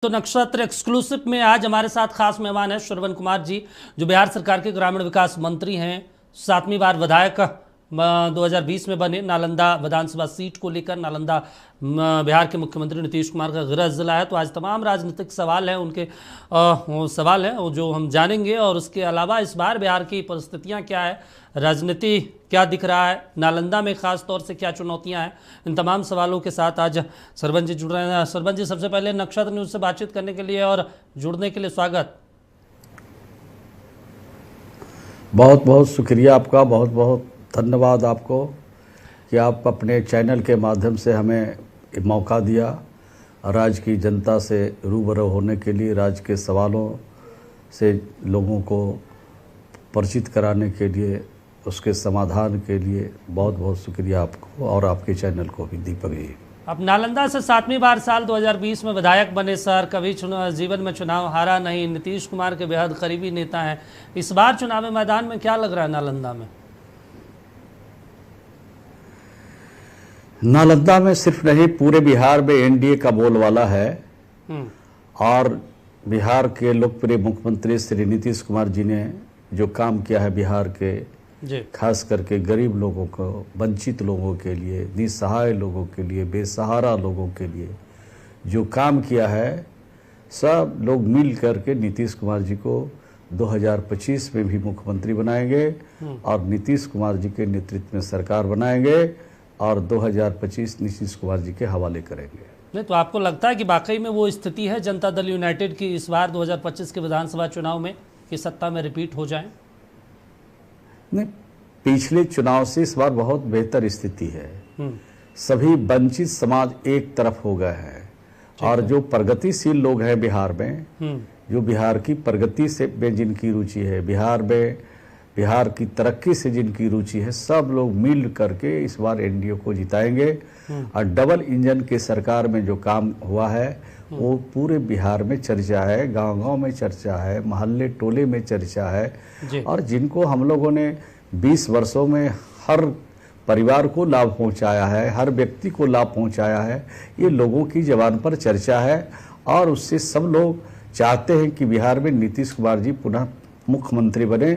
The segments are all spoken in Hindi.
तो नक्षत्र एक्सक्लूसिव में आज हमारे साथ खास मेहमान है श्रवण कुमार जी, जो बिहार सरकार के ग्रामीण विकास मंत्री हैं। 7वीं बार विधायक 2020 में बने। नालंदा विधानसभा सीट को लेकर नालंदा बिहार के मुख्यमंत्री नीतीश कुमार का गृह जिला है। तो आज तमाम राजनीतिक सवाल हैं उनके सवाल हैं जो हम जानेंगे, और उसके अलावा इस बार बिहार की परिस्थितियां क्या है, राजनीति क्या दिख रहा है, नालंदा में खास तौर से क्या चुनौतियां हैं, इन तमाम सवालों के साथ आज सरवन जी जुड़ रहे हैं। सरवन जी, सबसे पहले नक्षत्र न्यूज़ से बातचीत करने के लिए और जुड़ने के लिए स्वागत। बहुत बहुत शुक्रिया आपका, बहुत बहुत धन्यवाद आपको कि आप अपने चैनल के माध्यम से हमें मौका दिया राज्य की जनता से रूबरू होने के लिए, राज्य के सवालों से लोगों को परिचित कराने के लिए, उसके समाधान के लिए बहुत बहुत शुक्रिया आपको और आपके चैनल को भी। दीपक जी, अब नालंदा से 7वीं बार साल 2020 में विधायक बने सर, कभी जीवन में चुनाव हारा नहीं, नीतीश कुमार के बेहद करीबी नेता हैं। इस बार चुनावी मैदान में क्या लग रहा है नालंदा में? नालंदा में सिर्फ नहीं, पूरे बिहार में एनडीए का बोलबाला है। और बिहार के लोकप्रिय मुख्यमंत्री श्री नीतीश कुमार जी ने जो काम किया है बिहार के खास करके गरीब लोगों को, वंचित लोगों के लिए, निसहाय लोगों के लिए, बेसहारा लोगों के लिए जो काम किया है, सब लोग मिल करके नीतीश कुमार जी को 2025 में भी मुख्यमंत्री बनाएंगे और नीतीश कुमार जी के नेतृत्व में सरकार बनाएंगे और 2025 नीतीश कुमार जी के हवाले करेंगे। नहीं तो आपको लगता है कि वाकई में वो स्थिति है जनता दल यूनाइटेड की इस बार 2025 के विधानसभा चुनाव में कि सत्ता में रिपीट हो जाए? नहीं, पिछले चुनाव से इस बार बहुत बेहतर स्थिति है। सभी वंचित समाज एक तरफ हो गए हैं और जो प्रगतिशील लोग हैं बिहार में, जो बिहार की प्रगति से जिनकी रुचि है, बिहार की तरक्की से जिनकी रुचि है, सब लोग मिल करके इस बार एनडीए को जिताएंगे। और डबल इंजन के सरकार में जो काम हुआ है वो पूरे बिहार में चर्चा है, गांव-गांव में चर्चा है, मोहल्ले टोले में चर्चा है। और जिनको हम लोगों ने 20 वर्षों में हर परिवार को लाभ पहुंचाया है, हर व्यक्ति को लाभ पहुंचाया है, ये लोगों की जबान पर चर्चा है। और उससे सब लोग चाहते हैं कि बिहार में नीतीश कुमार जी पुनः मुख्यमंत्री बने,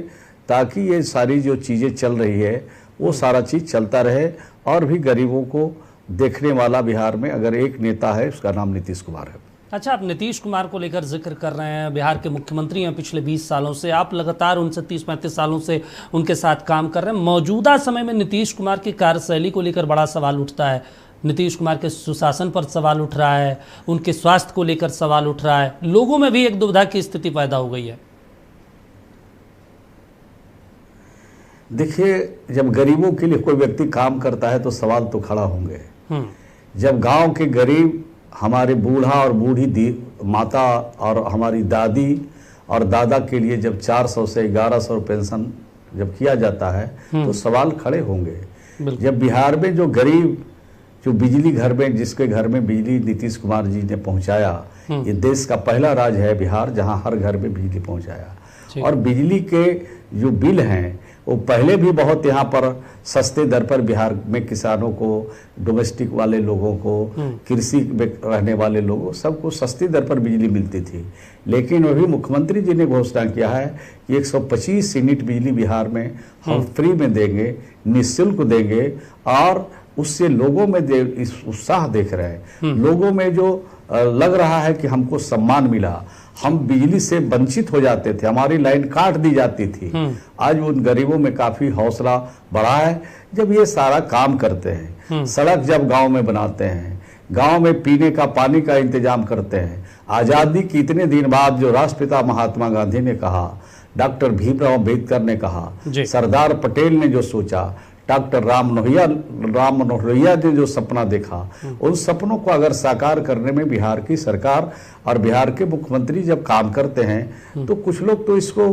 ताकि ये सारी जो चीज़ें चल रही है वो सारा चीज़ चलता रहे। और भी गरीबों को देखने वाला बिहार में अगर एक नेता है, उसका नाम नीतीश कुमार है। अच्छा, आप नीतीश कुमार को लेकर जिक्र कर रहे हैं, बिहार के मुख्यमंत्री हैं पिछले 20 सालों से, आप लगातार उनसे 30-35 सालों से उनके साथ काम कर रहे हैं। मौजूदा समय में नीतीश कुमार की कार्यशैली को लेकर बड़ा सवाल उठता है, नीतीश कुमार के सुशासन पर सवाल उठ रहा है, उनके स्वास्थ्य को लेकर सवाल उठ रहा है, लोगों में भी एक दुविधा की स्थिति पैदा हो गई है। देखिए, जब गरीबों के लिए कोई व्यक्ति काम करता है तो सवाल तो खड़ा होंगे। जब गांव के गरीब, हमारे बूढ़ा और बूढ़ी माता और हमारी दादी और दादा के लिए जब 400 से 1100 पेंशन जब किया जाता है तो सवाल खड़े होंगे। जब बिहार में जो गरीब, जो बिजली घर में, जिसके घर में बिजली नीतीश कुमार जी ने पहुंचाया, ये देश का पहला राज्य है बिहार जहां हर घर में बिजली पहुंचाया। और बिजली के जो बिल हैं वो पहले भी बहुत यहाँ पर सस्ते दर पर बिहार में किसानों को, डोमेस्टिक वाले लोगों को, कृषि में रहने वाले लोगों, सबको सस्ती दर पर बिजली मिलती थी। लेकिन अभी मुख्यमंत्री जी ने घोषणा किया है कि 125 यूनिट बिजली बिहार में हम फ्री में देंगे, निःशुल्क देंगे। और उससे लोगों में उत्साह देख रहे हैं, लोगों में जो लग रहा है कि हमको सम्मान मिला। हम बिजली से वंचित हो जाते थे, हमारी लाइन काट दी जाती थी। आज उन गरीबों में काफी हौसला बढ़ा है जब ये सारा काम करते हैं। सड़क जब गांव में बनाते हैं, गांव में पीने का पानी का इंतजाम करते हैं। आजादी के इतने दिन बाद जो राष्ट्रपिता महात्मा गांधी ने कहा, डॉक्टर भीमराव अम्बेडकर ने कहा, सरदार पटेल ने जो सोचा, डॉक्टर राम मनोहर ने जो सपना देखा, उन सपनों को अगर साकार करने में बिहार की सरकार और बिहार के मुख्यमंत्री जब काम करते हैं तो कुछ लोग तो इसको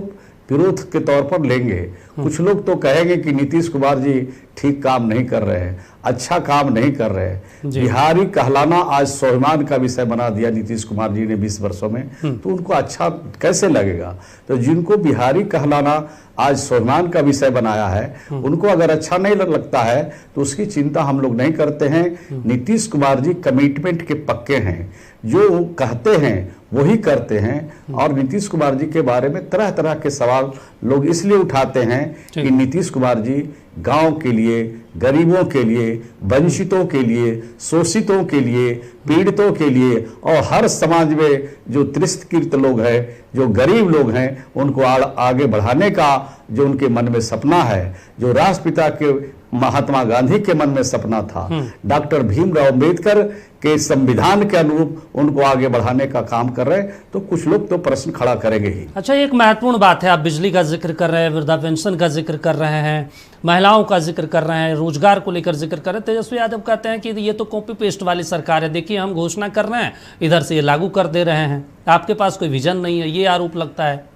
विरोध के तौर पर लेंगे, कुछ लोग तो कहेंगे कि नीतीश कुमार जी ठीक काम नहीं कर रहे हैं, अच्छा काम नहीं कर रहे हैं। बिहारी कहलाना आज स्वाभिमान का विषय बना दिया नीतीश कुमार जी ने 20 वर्षों में, तो उनको अच्छा कैसे लगेगा? तो जिनको बिहारी कहलाना आज स्वाभिमान का विषय बनाया है, उनको अगर अच्छा नहीं लगता है तो उसकी चिंता हम लोग नहीं करते हैं। नीतीश कुमार जी कमिटमेंट के पक्के हैं, जो कहते हैं वही करते हैं। और नीतीश कुमार जी के बारे में तरह तरह के सवाल लोग इसलिए उठाते हैं कि नीतीश कुमार जी गांव के लिए, गरीबों के लिए, वंचितों के लिए, शोषितों के लिए, पीड़ितों के लिए और हर समाज में जो तिरस्कृत लोग हैं, जो गरीब लोग हैं, उनको आगे बढ़ाने का जो उनके मन में सपना है, जो राष्ट्रपिता के महात्मा गांधी के मन में सपना था, डॉक्टर भीमराव अंबेडकर के संविधान के अनुरूप उनको आगे बढ़ाने का काम कर रहे हैं, तो कुछ लोग तो प्रश्न खड़ा करेंगे ही। अच्छा, एक महत्वपूर्ण बात है, आप बिजली का जिक्र कर रहे हैं, वृद्धा पेंशन का जिक्र कर रहे हैं, महिलाओं का जिक्र कर रहे हैं, रोजगार को लेकर जिक्र कर रहे हैं। तेजस्वी यादव कहते हैं कि ये तो कॉपी पेस्ट वाली सरकार है, देखिए हम घोषणा कर रहे हैं, इधर से ये लागू कर दे रहे हैं, आपके पास कोई विजन नहीं है, ये आरोप लगता है।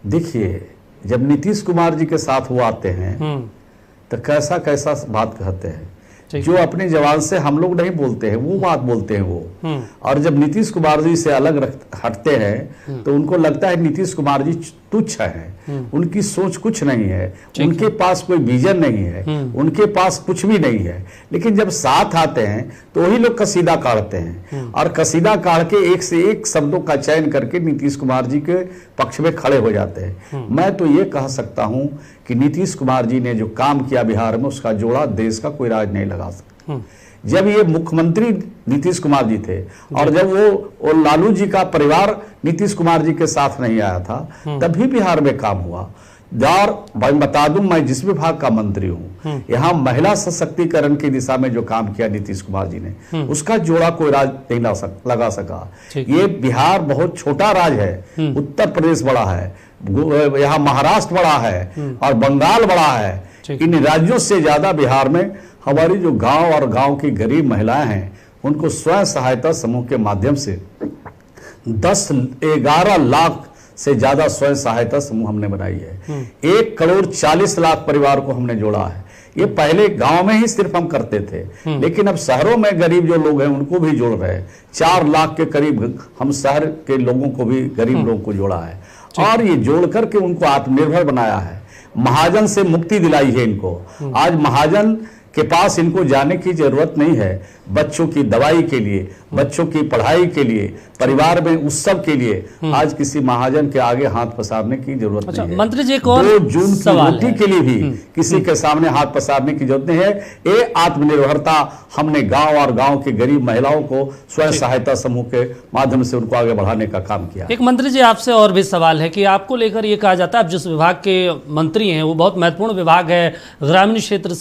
देखिए, जब नीतीश कुमार जी के साथ वो आते हैं तो कैसा कैसा बात कहते हैं, जो अपने जवान से हम लोग नहीं बोलते हैं वो बात बोलते हैं वो। और जब नीतीश कुमार जी से अलग हटते हैं तो उनको लगता है नीतीश कुमार जी तुच्छ है, उनकी सोच कुछ नहीं है, उनके पास कोई विजन नहीं है, उनके पास कुछ भी नहीं है। लेकिन जब साथ आते हैं तो वही लोग कसीदा काढ़ते हैं और कसीदा काढ़ के एक से एक शब्दों का चयन करके नीतीश कुमार जी के पक्ष में खड़े हो जाते हैं। मैं तो ये कह सकता हूं कि नीतीश कुमार जी ने जो काम किया बिहार में, उसका जोड़ा देश का कोई राज नहीं लगा सकता। जब ये मुख्यमंत्री नीतीश कुमार जी थे और जब वो लालू जी का परिवार नीतीश कुमार जी के साथ नहीं आया था, तभी बिहार में काम हुआ। और मैं बता दूं, मैं जिस विभाग का मंत्री हूं, यहाँ महिला सशक्तिकरण की दिशा में जो काम किया नीतीश कुमार जी ने, उसका जोड़ा कोई राज नहीं लगा सका। ये बिहार बहुत छोटा राज है, उत्तर प्रदेश बड़ा है, यहाँ महाराष्ट्र बड़ा है और बंगाल बड़ा है। इन राज्यों से ज्यादा बिहार में हमारी जो गांव और गांव की गरीब महिलाएं हैं, उनको स्वयं सहायता समूह के माध्यम से 11 लाख से ज्यादा स्वयं सहायता समूह हमने बनाई है। 1,40,00,000 परिवार को हमने जोड़ा है। ये पहले गांव में ही सिर्फ हम करते थे, लेकिन अब शहरों में गरीब जो लोग हैं उनको भी जोड़ रहे हैं। 4 लाख के करीब हम शहर के लोगों को भी, गरीब लोगों को जोड़ा है और ये जोड़ करके उनको आत्मनिर्भर बनाया है। महाजन से मुक्ति दिलाई है इनको। आज महाजन के पास इनको जाने की जरूरत नहीं है। बच्चों की दवाई के लिए, बच्चों की पढ़ाई के लिए, परिवार में उत्सव के लिए आज किसी महाजन के आगे हाथ पसारने की जरूरत नहीं है। मंत्री जी, एक और 2 जून की रोटी के लिए भी किसी के सामने हाथ पसारने की जरूरत नहीं है। ये आत्मनिर्भरता हमने गांव और गांव की गरीब महिलाओं को स्वयं सहायता समूह के माध्यम से उनको आगे बढ़ाने का काम किया। एक मंत्री जी, आपसे और भी सवाल है कि आपको लेकर ये कहा जाता है, आप जिस विभाग के मंत्री हैं वो बहुत महत्वपूर्ण विभाग है, ग्रामीण क्षेत्र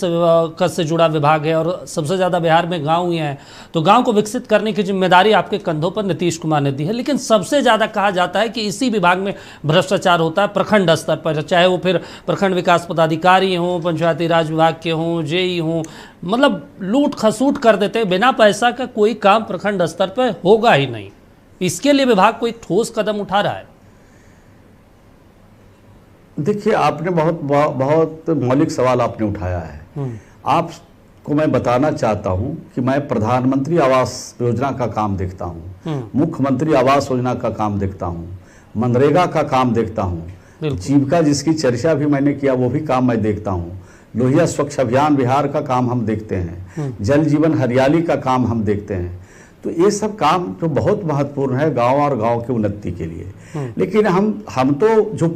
से जुड़ा विभाग है और सबसे ज्यादा बिहार में गाँव है, तो गांव को विकसित करने की जिम्मेदारी आपके कंधों पर नीतीश कुमार ने दी है। लेकिन सबसे ज्यादा कहा जाता है कि इसी विभाग में भ्रष्टाचार होता है प्रखंड स्तर पर, चाहे वो फिर प्रखंड विकास पदाधिकारी हों, पंचायती राज विभाग के हों, जेई हों, मतलब लूट खसूट कर देते हैं। बिना पैसा का कोई काम प्रखंड स्तर पर होगा ही नहीं। इसके लिए विभाग कोई ठोस कदम उठा रहा है? देखिए, आपने बहुत मौलिक सवाल आपने उठाया है। आपको मैं बताना चाहता हूं कि मैं प्रधानमंत्री आवास योजना का काम देखता हूं, मुख्यमंत्री आवास योजना का काम देखता हूं, मनरेगा का काम देखता हूं, जीविका जिसकी चर्चा भी मैंने किया वो भी काम मैं देखता हूं, लोहिया स्वच्छ अभियान बिहार का काम हम देखते हैं, जल जीवन हरियाली का काम हम देखते हैं। तो ये सब काम तो बहुत महत्वपूर्ण है गांव और गांव की उन्नति के लिए। लेकिन हम तो जो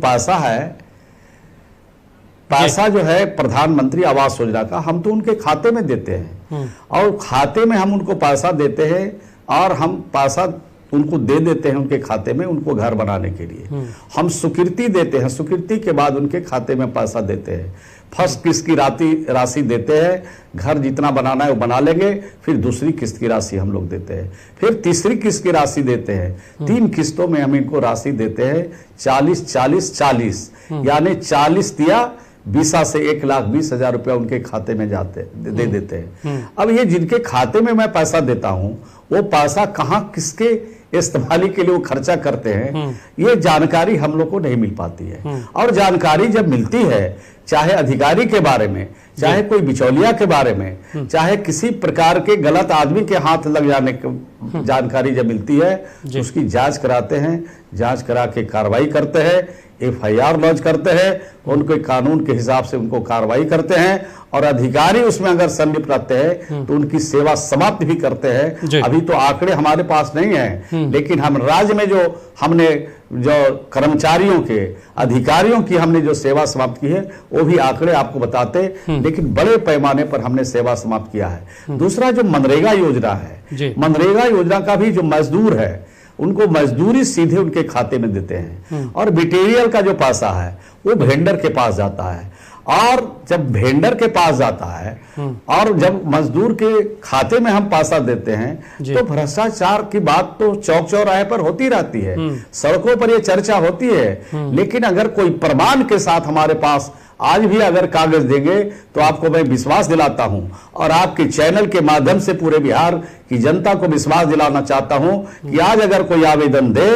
पैसा जो है प्रधानमंत्री आवास योजना का, हम तो उनके खाते में देते हैं और खाते में हम उनको पैसा देते हैं और हम पैसा उनको दे देते हैं उनके खाते में, उनको घर बनाने के लिए। हम स्वीकृति देते हैं, स्वीकृति के बाद उनके खाते में पैसा देते हैं। फर्स्ट किस्त की राशि देते हैं, घर जितना बनाना है वो बना लेंगे, फिर दूसरी किस्त की राशि हम लोग देते हैं, फिर तीसरी किस्त की राशि देते हैं। 3 किस्तों में हम इनको राशि देते हैं, 40-40-40, यानी 40 दिया 20 से 1,20,000 रुपया उनके खाते में दे देते हैं। अब ये जिनके खाते में मैं पैसा देता हूं, वो पैसा कहां किसके इस्तेमाली के लिए वो खर्चा करते हैं, ये जानकारी हम लोग को नहीं मिल पाती है। और जानकारी जब मिलती है, चाहे अधिकारी के बारे में, चाहे कोई बिचौलिया के बारे में, चाहे किसी प्रकार के गलत आदमी के हाथ लग जाने की जानकारी जब मिलती है, तो उसकी जांच कराते हैं, जांच करा के कार्रवाई करते हैं। FIR लॉन्च करते हैं, उनके कानून के हिसाब से उनको कार्रवाई करते हैं, और अधिकारी उसमें अगर संलिप्त रहते हैं तो उनकी सेवा समाप्त भी करते हैं। अभी तो आंकड़े हमारे पास नहीं है, लेकिन हम राज्य में हमने जो कर्मचारियों के, अधिकारियों की हमने जो सेवा समाप्त की है वो भी आंकड़े आपको बताते, लेकिन बड़े पैमाने पर हमने सेवा समाप्त किया है। दूसरा जो मनरेगा योजना है, मनरेगा योजना का भी जो मजदूर है उनको मजदूरी सीधे उनके खाते में देते हैं, और मटेरियल का जो पैसा है वो वेंडर के पास जाता है, और जब वेंडर के पास जाता है और जब मजदूर के खाते में हम पैसा देते हैं तो भ्रष्टाचार की बात तो चौक चौराहे पर होती रहती है, सड़कों पर ये चर्चा होती है। लेकिन अगर कोई प्रमाण के साथ हमारे पास आज भी अगर कागज देंगे तो आपको मैं विश्वास दिलाता हूं, और आपके चैनल के माध्यम से पूरे बिहार की जनता को विश्वास दिलाना चाहता हूं कि आज अगर कोई आवेदन दे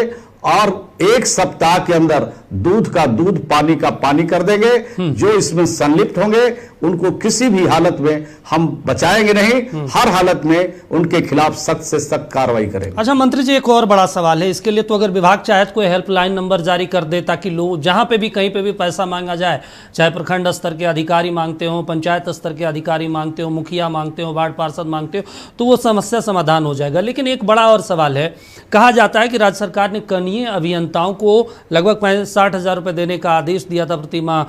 और 1 सप्ताह के अंदर दूध का दूध, पानी का पानी कर देंगे। जो इसमें संलिप्त होंगे उनको किसी भी हालत में हम बचाएंगे नहीं, हर हालत में उनके खिलाफ सख्त से सख्त कार्रवाई करेंगे। अच्छा मंत्री जी, एक और बड़ा सवाल है इसके लिए, तो अगर विभाग चाहे तो कोई हेल्पलाइन नंबर जारी कर दे ताकि लोग जहां पे भी कहीं पे भी पैसा मांगा जाए, चाहे प्रखंड स्तर के अधिकारी मांगते हो, पंचायत स्तर के अधिकारी मांगते हो, मुखिया मांगते हो, वार्ड पार्षद मांगते हो, तो वो समस्या समाधान हो जाएगा। लेकिन एक बड़ा और सवाल है, कहा जाता है कि राज्य सरकार ने कनीय अभियंताओं को लगभग 60,000 रुपये देने का आदेश दिया था प्रति माह